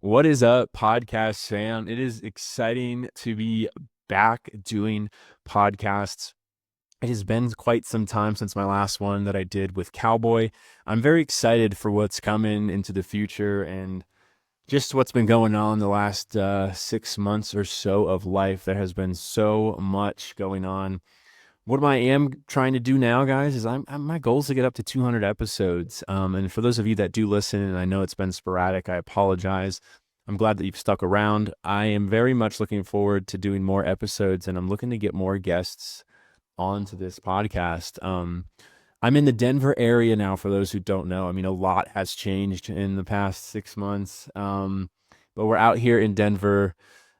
What is up, podcast fam? It is exciting to be back doing podcasts. It has been quite some time since my last one that I did with Cowboy. I'm very excited for what's coming into the future and just what's been going on the last 6 months or so of life. There has been so much going on. What I am trying to do now, guys, is my goal is to get up to 200 episodes. And for those of you that do listen, and I know it's been sporadic, I apologize. I'm glad that you've stuck around. I am very much looking forward to doing more episodes, and I'm looking to get more guests onto this podcast. I'm in the Denver area now. For those who don't know, I mean, a lot has changed in the past 6 months. But we're out here in Denver.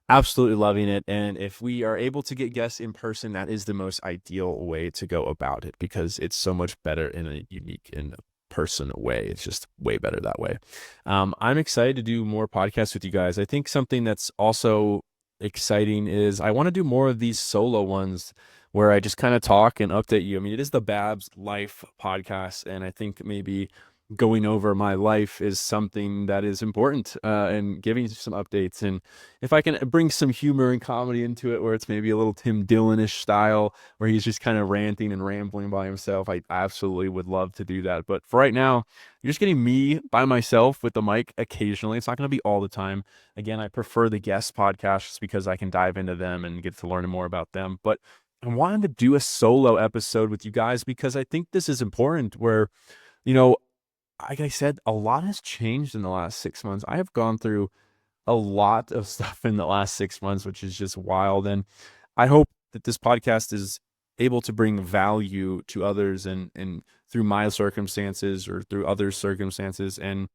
Absolutely loving it. And if we are able to get guests in person, that is the most ideal way to go about it because it's so much better in a unique and person way. It's just way better that way. I'm excited to do more podcasts with you guys. I think something that's also exciting is I want to do more of these solo ones where I just kind of talk and update you. I mean, it is the Babs Life podcast, and I think maybe going over my life is something that is important, and giving some updates. And if I can bring some humor and comedy into it, where it's maybe a little Tim Dillon-ish style, where he's just kind of ranting and rambling by himself, I absolutely would love to do that. But for right now, you're just getting me by myself with the mic occasionally. It's not going to be all the time. Again, I prefer the guest podcasts because I can dive into them and get to learn more about them. But I wanted to do a solo episode with you guys because I think this is important where, you know, like I said, a lot has changed in the last 6 months. I have gone through a lot of stuff in the last 6 months, which is just wild. And I hope that this podcast is able to bring value to others and through my circumstances or through others' circumstances. And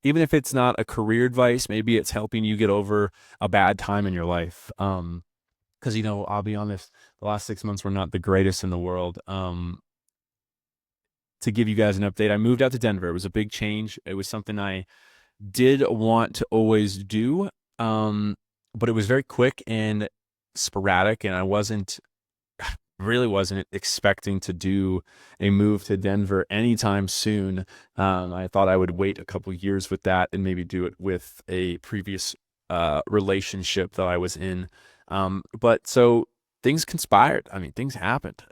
even if it's not a career advice, maybe it's helping you get over a bad time in your life. Because, I'll be honest, the last 6 months were not the greatest in the world. To give you guys an update, I moved out to Denver. It was a big change. It was something I did want to always do, but it was very quick and sporadic, and I really wasn't expecting to do a move to Denver anytime soon. I thought I would wait a couple years with that and maybe do it with a previous relationship that I was in. But so things conspired. I mean, things happened.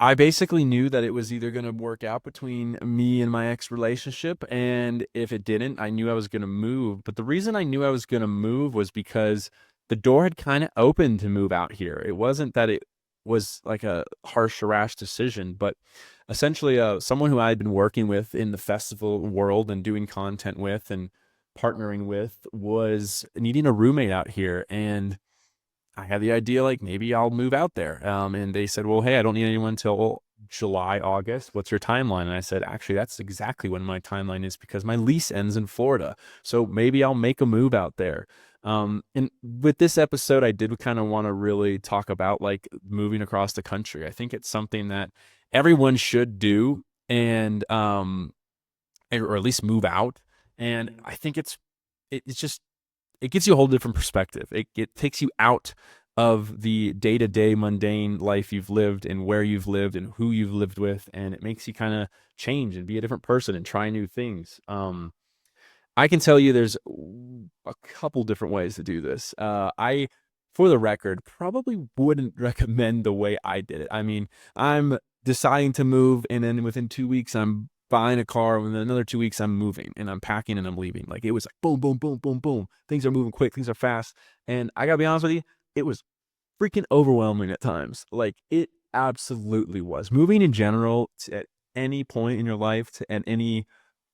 I basically knew that it was either going to work out between me and my ex relationship. And if it didn't, I knew I was going to move. But the reason I knew I was going to move was because the door had kind of opened to move out here. It wasn't that it was like a harsh or rash decision, but essentially someone who I had been working with in the festival world and doing content with and partnering with was needing a roommate out here. And I had the idea, like, maybe I'll move out there. And they said, well, hey, I don't need anyone until July, August. What's your timeline? And I said, actually, that's exactly when my timeline is because my lease ends in Florida. So maybe I'll make a move out there. And with this episode, I did kind of want to really talk about like moving across the country. I think it's something that everyone should do and, or at least move out. And I think it's just, it gives you a whole different perspective. It takes you out of the day-to-day mundane life you've lived and where you've lived and who you've lived with, and it makes you kind of change and be a different person and try new things. I can tell you there's a couple different ways to do this. For the record, probably wouldn't recommend the way I did it. I mean, I'm deciding to move, and then within 2 weeks, I'm buying a car. And then another 2 weeks, I'm moving and I'm packing and I'm leaving. Like it was like boom, boom, boom, boom, boom. Things are moving quick. Things are fast. And I gotta be honest with you, it was freaking overwhelming at times. Like it absolutely was. Moving in general at any point in your life at any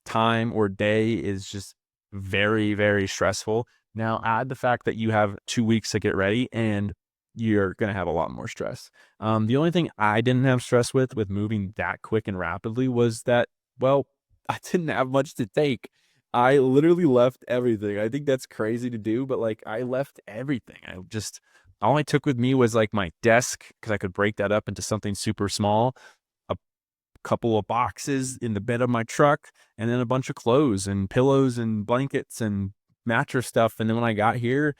time or day is just very, very stressful. Now add the fact that you have 2 weeks to get ready and you're going to have a lot more stress. The only thing I didn't have stress with moving that quick and rapidly was that, well, I didn't have much to take. I literally left everything. I think that's crazy to do, but like I left everything. All I took with me was like my desk because I could break that up into something super small, a couple of boxes in the bed of my truck, and then a bunch of clothes and pillows and blankets and mattress stuff. And then when I got here,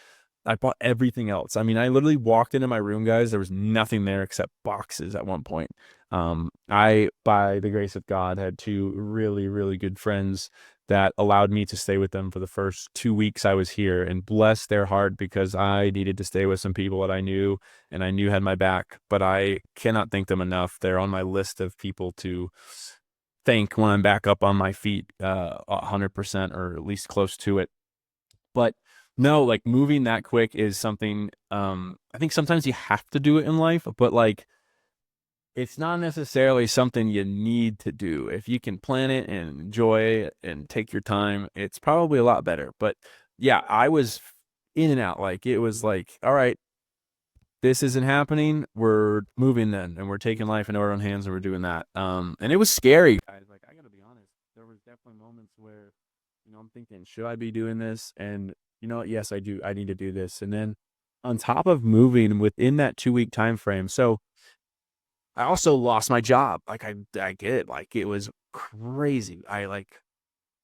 I bought everything else. I mean, I literally walked into my room, guys. There was nothing there except boxes at one point. I, by the grace of God, had two really, really good friends that allowed me to stay with them for the first 2 weeks I was here, and bless their heart, because I needed to stay with some people that I knew and I knew had my back, but I cannot thank them enough. They're on my list of people to thank when I'm back up on my feet, 100% or at least close to it. But no, like moving that quick is something, I think sometimes you have to do it in life, but like it's not necessarily something you need to do. If you can plan it and enjoy it and take your time, it's probably a lot better. But yeah, I was in and out. Like it was like, all right, this isn't happening. We're moving then, and we're taking life into our own hands, and we're doing that. And it was scary, guys. Like I gotta be honest, there was definitely moments where, I'm thinking, should I be doing this? And yes, I do. I need to do this. And then on top of moving within that 2 week time frame, so I also lost my job. Like I get it. Like it was crazy. I like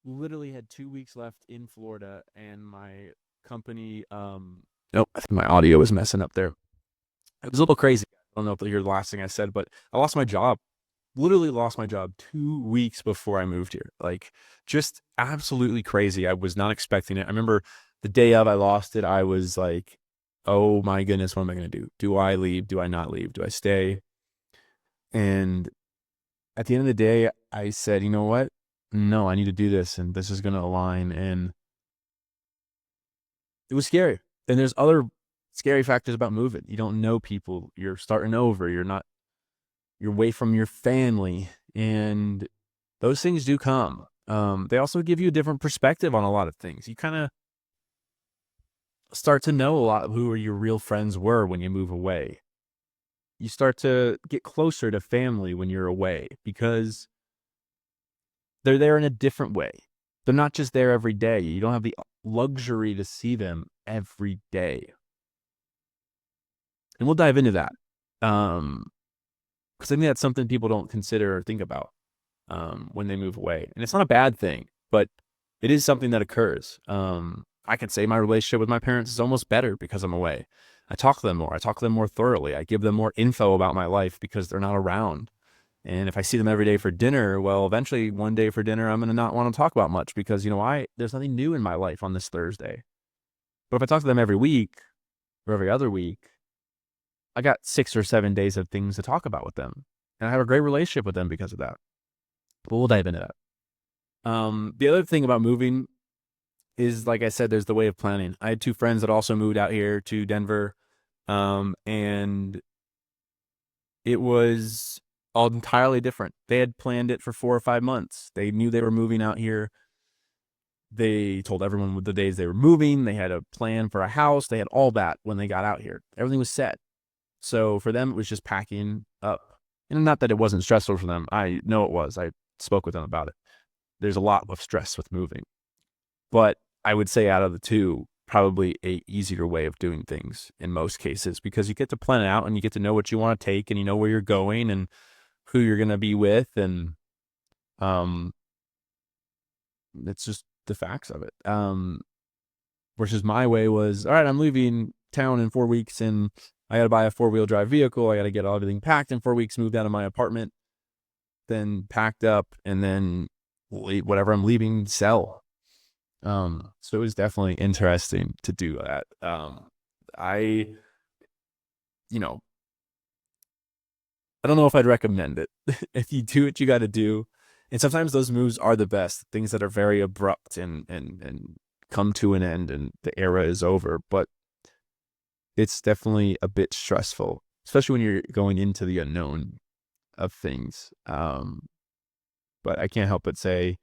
literally had 2 weeks left in Florida, and my company, nope, I think my audio was messing up there. It was a little crazy. I don't know if you heard the last thing I said, but I lost my job. Literally lost my job 2 weeks before I moved here. Like just absolutely crazy. I was not expecting it. I remember the day of I lost it, I was like, oh my goodness, what am I going to do? Do I leave? Do I not leave? Do I stay? And at the end of the day, I said, you know what? No, I need to do this, and this is going to align. And it was scary. And there's other scary factors about moving. You don't know people. You're starting over. You're away from your family, and those things do come. They also give you a different perspective on a lot of things. You kind of start to know a lot of who your real friends were when you move away. You start to get closer to family when you're away, because they're there in a different way. They're not just there every day. You don't have the luxury to see them every day. And we'll dive into that. Because I think that's something people don't consider or think about when they move away. And it's not a bad thing, but it is something that occurs. I can say my relationship with my parents is almost better because I'm away. I talk to them more. I talk to them more thoroughly. I give them more info about my life because they're not around. And if I see them every day for dinner, well, eventually one day for dinner, I'm going to not want to talk about much because, there's nothing new in my life on this Thursday. But if I talk to them every week or every other week, I got 6 or 7 days of things to talk about with them. And I have a great relationship with them because of that. But we'll dive into that. The other thing about moving is, like I said, there's the way of planning. I had 2 friends that also moved out here to Denver. And it was all entirely different. They had planned it for 4 or 5 months. They knew they were moving out here. They told everyone the days they were moving. They had a plan for a house. They had all that when they got out here. Everything was set. So for them, it was just packing up. And not that it wasn't stressful for them. I know it was. I spoke with them about it. There's a lot of stress with moving. But I would say out of the 2, probably a easier way of doing things in most cases, because you get to plan it out and you get to know what you want to take, and you know where you're going and who you're going to be with. And it's just the facts of it. Versus my way was, all right, I'm leaving town in 4 weeks, and I got to buy a 4-wheel drive vehicle. I got to get everything packed in 4 weeks, moved out of my apartment, then packed up, and then whatever I'm leaving, sell. So it was definitely interesting to do that. I, I don't know if I'd recommend it. If you do what you got to do, and sometimes those moves are the best, things that are very abrupt and come to an end and the era is over. But it's definitely a bit stressful, especially when you're going into the unknown of things. But I can't help but say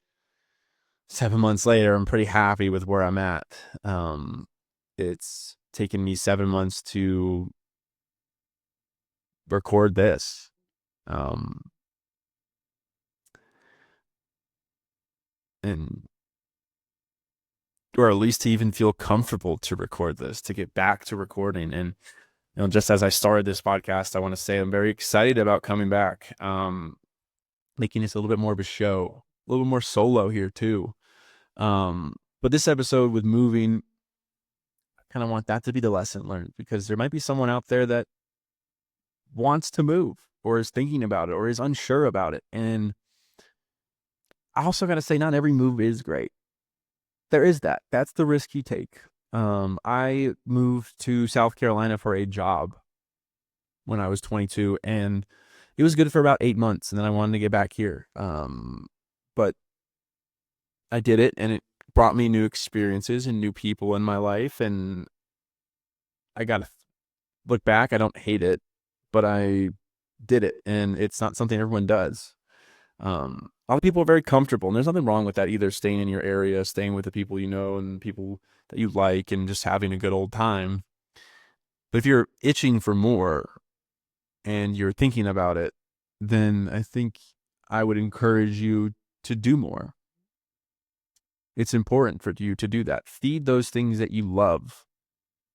7 months later, I'm pretty happy with where I'm at. It's taken me 7 months to record this. And or at least to even feel comfortable to record this, to get back to recording. And just as I started this podcast, I want to say I'm very excited about coming back, making this a little bit more of a show, a little bit more solo here too. But this episode with moving, I kind of want that to be the lesson learned, because there might be someone out there that wants to move or is thinking about it or is unsure about it. And I also got to say, not every move is great. There is that. That's the risk you take. I moved to South Carolina for a job when I was 22, and it was good for about 8 months, and then I wanted to get back here. But I did it, and it brought me new experiences and new people in my life, and I got to look back. I don't hate it, but I did it, and it's not something everyone does. A lot of people are very comfortable, and there's nothing wrong with that either. Staying in your area, staying with the people you know and people that you like, and just having a good old time. But if you're itching for more and you're thinking about it, then I think I would encourage you to do more. It's important for you to do that. Feed those things that you love.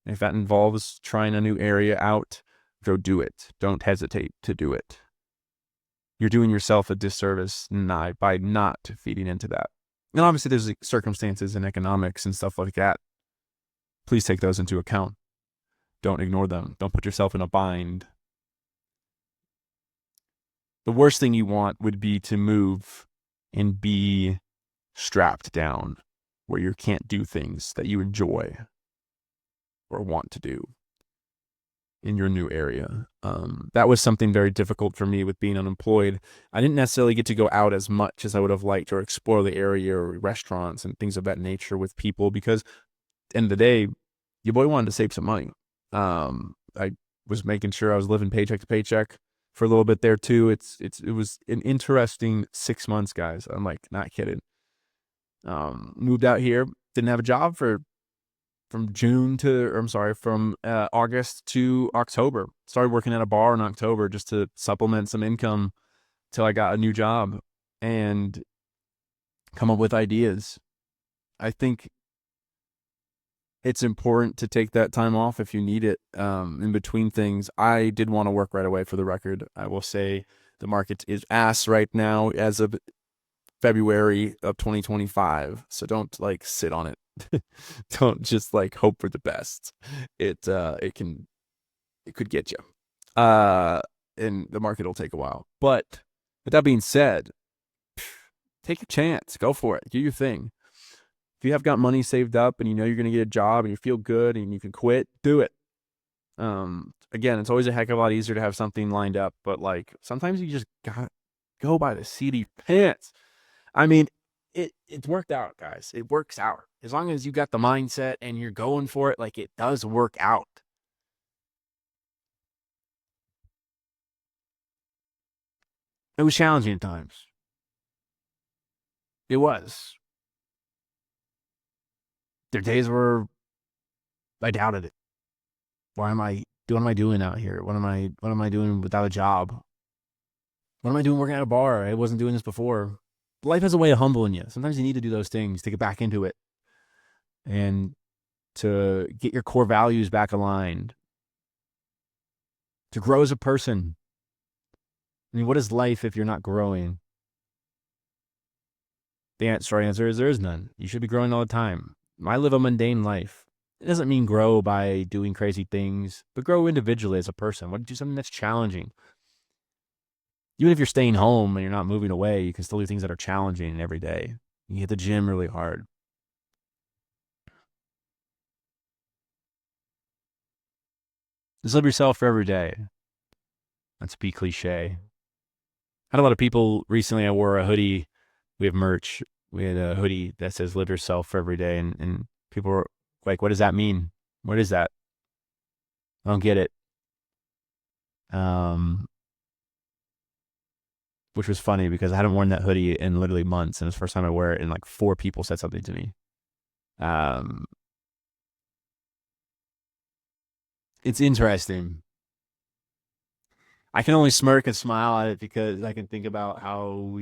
And if that involves trying a new area out, go do it. Don't hesitate to do it. You're doing yourself a disservice by not feeding into that. And obviously there's circumstances and economics and stuff like that. Please take those into account. Don't ignore them. Don't put yourself in a bind. The worst thing you want would be to move and be strapped down where you can't do things that you enjoy or want to do in your new area. That was something very difficult for me with being unemployed. I didn't necessarily get to go out as much as I would have liked or explore the area or restaurants and things of that nature with people because at the end of the day, your boy wanted to save some money. I was making sure I was living paycheck to paycheck for a little bit there too. It was an interesting 6 months, guys. I'm like, not kidding. Moved out here, didn't have a job from August to October. Started working at a bar in October just to supplement some income till I got a new job and come up with ideas. I think it's important to take that time off if you need it in between things. I did want to work right away, for the record. I will say the market is ass right now as of February of 2025. So don't like sit on it. Don't just like hope for the best. It could get you. And the market will take a while. But with that being said, take a chance. Go for it. Do your thing. If you have got money saved up and you know you're going to get a job and you feel good and you can quit, do it. Again, it's always a heck of a lot easier to have something lined up, but like sometimes you just gotta go by the seat of your pants. I mean, it's worked out, guys. It works out. As long as you got the mindset and you're going for it, like it does work out. It was challenging at times. It was. There are days where I doubted it. What am I doing out here? What am I doing without a job? What am I doing working at a bar? I wasn't doing this before. Life has a way of humbling you. Sometimes you need to do those things to get back into it and to get your core values back aligned, to grow as a person. I mean, what is life if you're not growing? The short answer is there is none. You should be growing all the time. I live a mundane life. It doesn't mean grow by doing crazy things, but grow individually as a person. Do something that's challenging. Even if you're staying home and you're not moving away, you can still do things that are challenging every day. You hit the gym really hard. Just live yourself for every day. That's be cliche. I had a lot of people recently. I wore a hoodie. We have merch. We had a hoodie that says live yourself for every day. And people were like, what does that mean? What is that? I don't get it. Which was funny because I hadn't worn that hoodie in literally months. And it was the first time I wear it. And like 4 people said something to me. Um, it's interesting. I can only smirk and smile at it because I can think about how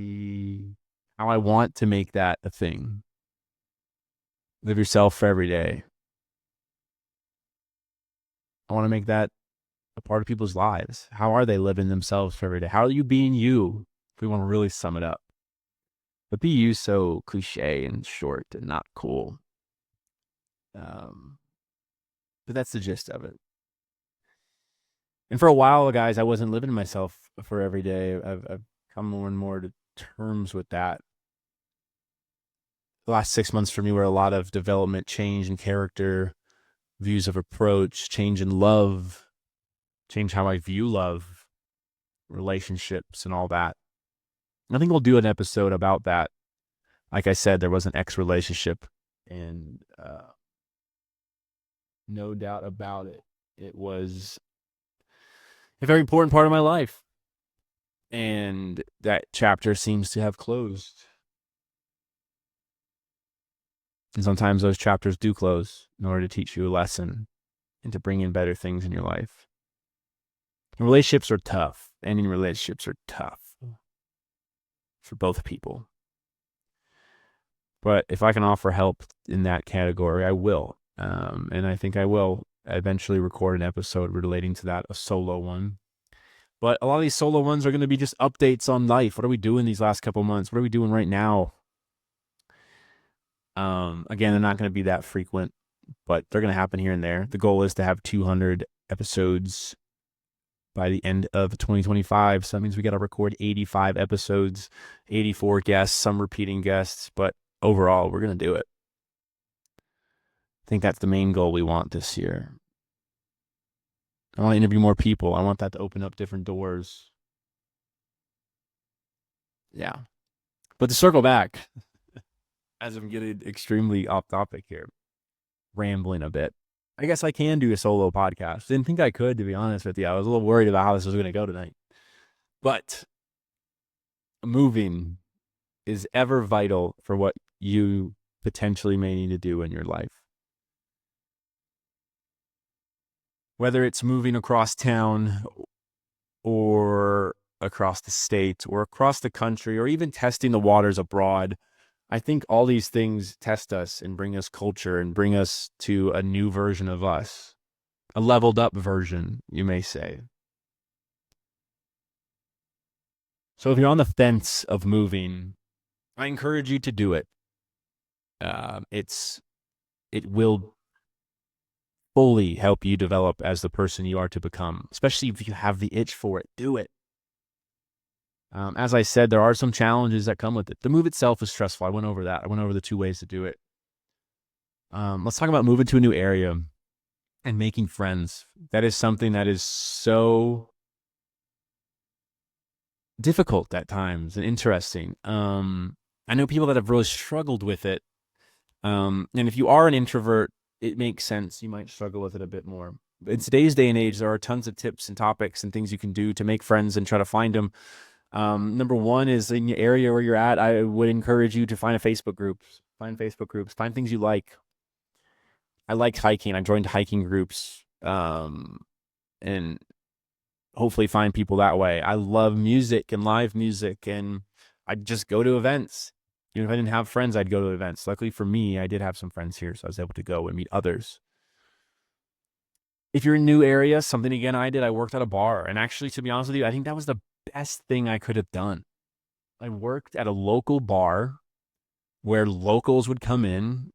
I want to make that a thing. Live yourself for every day. I want to make that a part of people's lives. How are they living themselves for every day? How are you being you? If we want to really sum it up. But be you so cliche and short and not cool. But that's the gist of it. And for a while, guys, I wasn't living myself for every day. I've come more and more to terms with that. the last 6 months for me were a lot of development, change in character, views of approach, change in love, change how I view love, relationships, and all that. I think we'll do an episode about that. Like I said, there was an ex relationship, and no doubt about it, it was a very important part of my life. And that chapter seems to have closed. And sometimes those chapters do close in order to teach you a lesson and to bring in better things in your life. And relationships are tough. Ending relationships are tough for both people. But if I can offer help in that category, I will. And I think I will eventually record an episode relating to that, a solo one. But a lot of these solo ones are going to be just updates on life. What are we doing these last couple months? What are we doing right now? Again, they're not going to be that frequent, but they're going to happen here and there. The goal is to have 200 episodes by the end of 2025. So that means we got to record 85 episodes, 84 guests, some repeating guests, but overall, we're going to do it. I think that's the main goal we want this year. I want to interview more people. I want that to open up different doors. Yeah. But to circle back, as I'm getting extremely off topic here, rambling a bit, I guess I can do a solo podcast. Didn't think I could, to be honest with you. I was a little worried about how this was going to go tonight. But moving is ever vital for what you potentially may need to do in your life. Whether it's moving across town or across the state or across the country or even testing the waters abroad, I think all these things test us and bring us culture and bring us to a new version of us, a leveled up version, you may say. So if you're on the fence of moving, I encourage you to do it. It will fully help you develop as the person you are to become, especially if you have the itch for it. Do it. As I said, there are some challenges that come with it. The move itself is stressful. I went over that. I went over the 2 ways to do it. Let's talk about moving to a new area and making friends. That is something that is so difficult at times and interesting. I know people that have really struggled with it. And if you are an introvert, it makes sense. You might struggle with it a bit more. In today's day and age, there are tons of tips and topics and things you can do to make friends and try to find them. Number one is in your area where you're at, I would encourage you to find Facebook groups, find things you like. I like hiking. I joined hiking groups, and hopefully find people that way. I love music and live music, and I'd just go to events. Even if I didn't have friends, I'd go to events. Luckily for me, I did have some friends here, so I was able to go and meet others. If you're in a new area, something again I did, I worked at a bar. And actually, to be honest with you, I think that was the best thing I could have done. I worked at a local bar where locals would come in.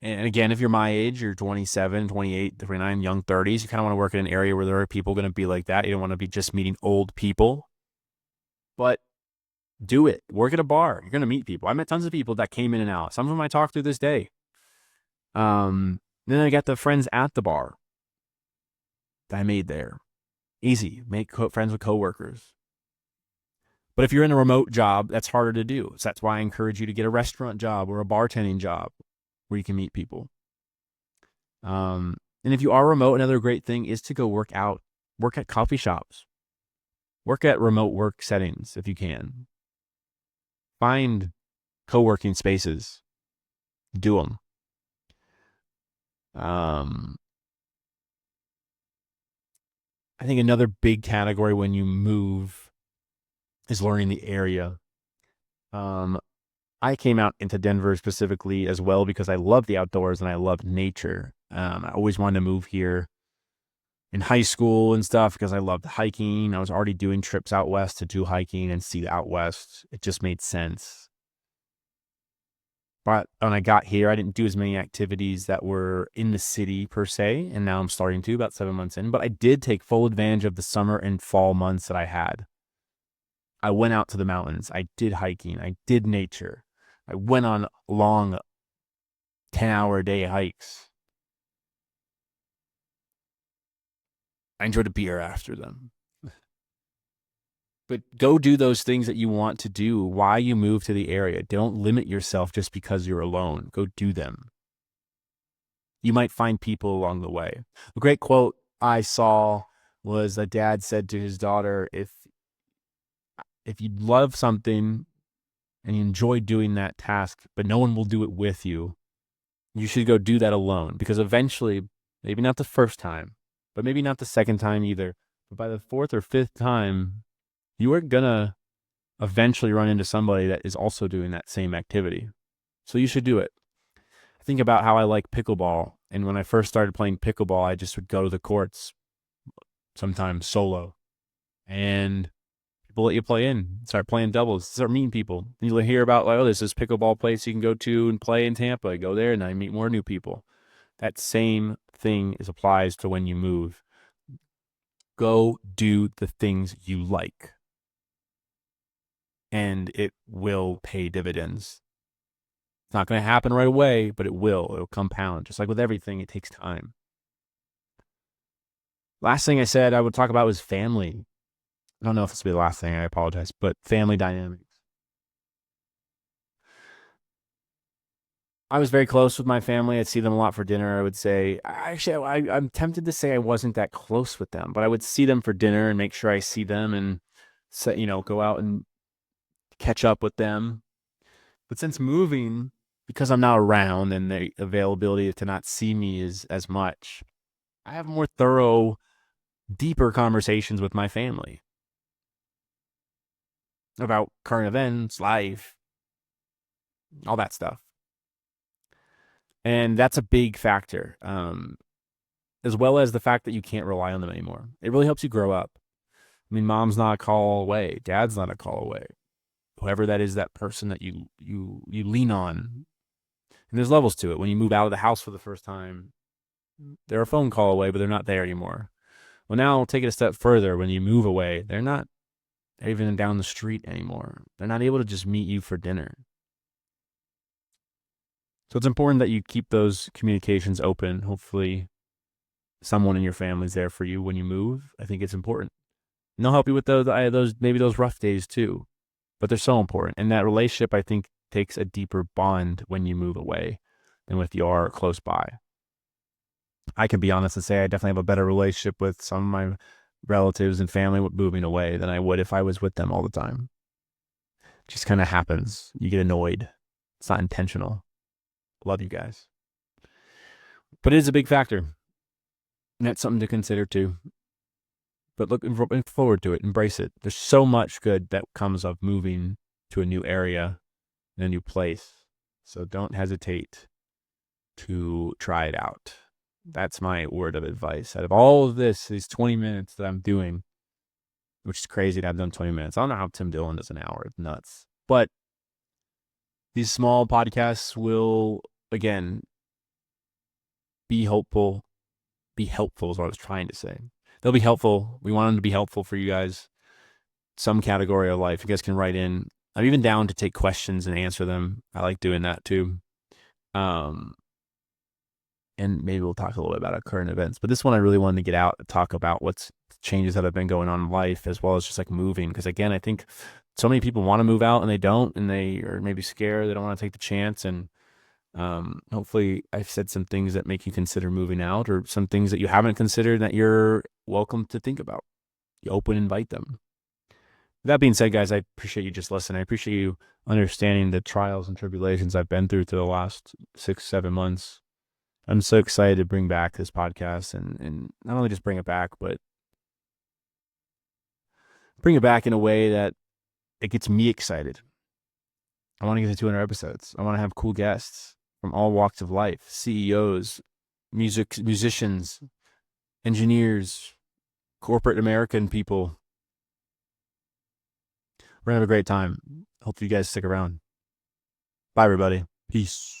And again, if you're my age, you're 27, 28, 29, young 30s, you kind of want to work in an area where there are people going to be like that. You don't want to be just meeting old people. But do it. Work at a bar. You're going to meet people. I met tons of people that came in and out. Some of them I talk to this day. Then I got the friends at the bar that I made there. Easy. Make friends with coworkers. But if you're in a remote job, that's harder to do. So that's why I encourage you to get a restaurant job or a bartending job where you can meet people. And if you are remote, another great thing is to go work at coffee shops, work at remote work settings if you can. Find co-working spaces, do them. I think another big category when you move is learning the area. I came out into Denver specifically as well because I love the outdoors and I love nature. I always wanted to move here in high school and stuff because I loved hiking. I was already doing trips out west to do hiking and see the out west. It just made sense. But when I got here, I didn't do as many activities that were in the city per se. And now I'm starting to about 7 months in. But I did take full advantage of the summer and fall months that I had. I went out to the mountains. I did hiking. I did nature. I went on long 10-hour day hikes. I enjoyed a beer after them. But go do those things that you want to do while you move to the area. Don't limit yourself just because you're alone. Go do them. You might find people along the way. A great quote I saw was a dad said to his daughter, if you love something and you enjoy doing that task, but no one will do it with you, you should go do that alone, because eventually, maybe not the first time, but maybe not the second time either, but by the fourth or fifth time, you are gonna eventually run into somebody that is also doing that same activity. So you should do it. I think about how I like pickleball. And when I first started playing pickleball, I just would go to the courts, sometimes solo. And people let you play in, start playing doubles, start meeting people. And you'll hear about, like, oh, there's this pickleball place you can go to and play in Tampa. I go there and I meet more new people. That same thing applies to when you move. Go do the things you like, and it will pay dividends. It's not going to happen right away, but it will. It'll compound. Just like with everything, it takes time. Last thing I said I would talk about was family. I don't know if this will be the last thing, I apologize, but family dynamics. I was very close with my family. I'd see them a lot for dinner. I would say, I'm tempted to say I wasn't that close with them, but I would see them for dinner and make sure I see them and, go out and catch up with them. But since moving, because I'm not around and the availability to not see me is as much, I have more thorough, deeper conversations with my family about current events, life, all that stuff. And that's a big factor, as well as the fact that you can't rely on them anymore. It really helps you grow up. I mean, mom's not a call away. Dad's not a call away. Whoever that is, that person that you lean on. And there's levels to it. When you move out of the house for the first time, they're a phone call away, but they're not there anymore. Well, now I'll take it a step further. When you move away, they're not even down the street anymore. They're not able to just meet you for dinner. So it's important that you keep those communications open. Hopefully someone in your family's there for you when you move. I think it's important. And they'll help you with those rough days too. But they're so important. And that relationship, I think, takes a deeper bond when you move away than with your close by. I can be honest and say I definitely have a better relationship with some of my relatives and family moving away than I would if I was with them all the time. It just kind of happens. You get annoyed. It's not intentional. Love you guys. But it is a big factor. And that's something to consider too. But looking forward to it. Embrace it. There's so much good that comes of moving to a new area, in a new place. So don't hesitate to try it out. That's my word of advice. Out of all of these 20 minutes that I'm doing, which is crazy to have done 20 minutes. I don't know how Tim Dillon does an hour. It's nuts. But these small podcasts will, again, be hopeful. Be helpful is what I was trying to say. They'll be helpful. We want them to be helpful for you guys. Some category of life. You guys can write in. I'm even down to take questions and answer them. I like doing that too. And maybe we'll talk a little bit about our current events. But this one I really wanted to get out and talk about what's changes that have been going on in life, as well as just like moving. Because again, I think so many people want to move out and they don't, and they are maybe scared. They don't want to take the chance. And hopefully I've said some things that make you consider moving out, or some things that you haven't considered that you're welcome to think about. You open, invite them. That being said, guys, I appreciate you just listening. I appreciate you understanding the trials and tribulations I've been through the last 6-7 months. I'm so excited to bring back this podcast and not only just bring it back, but bring it back in a way that it gets me excited. I want to get to 200 episodes. I want to have cool guests from all walks of life, CEOs, musicians, engineers, corporate American people. We're going to have a great time. Hope you guys stick around. Bye, everybody. Peace.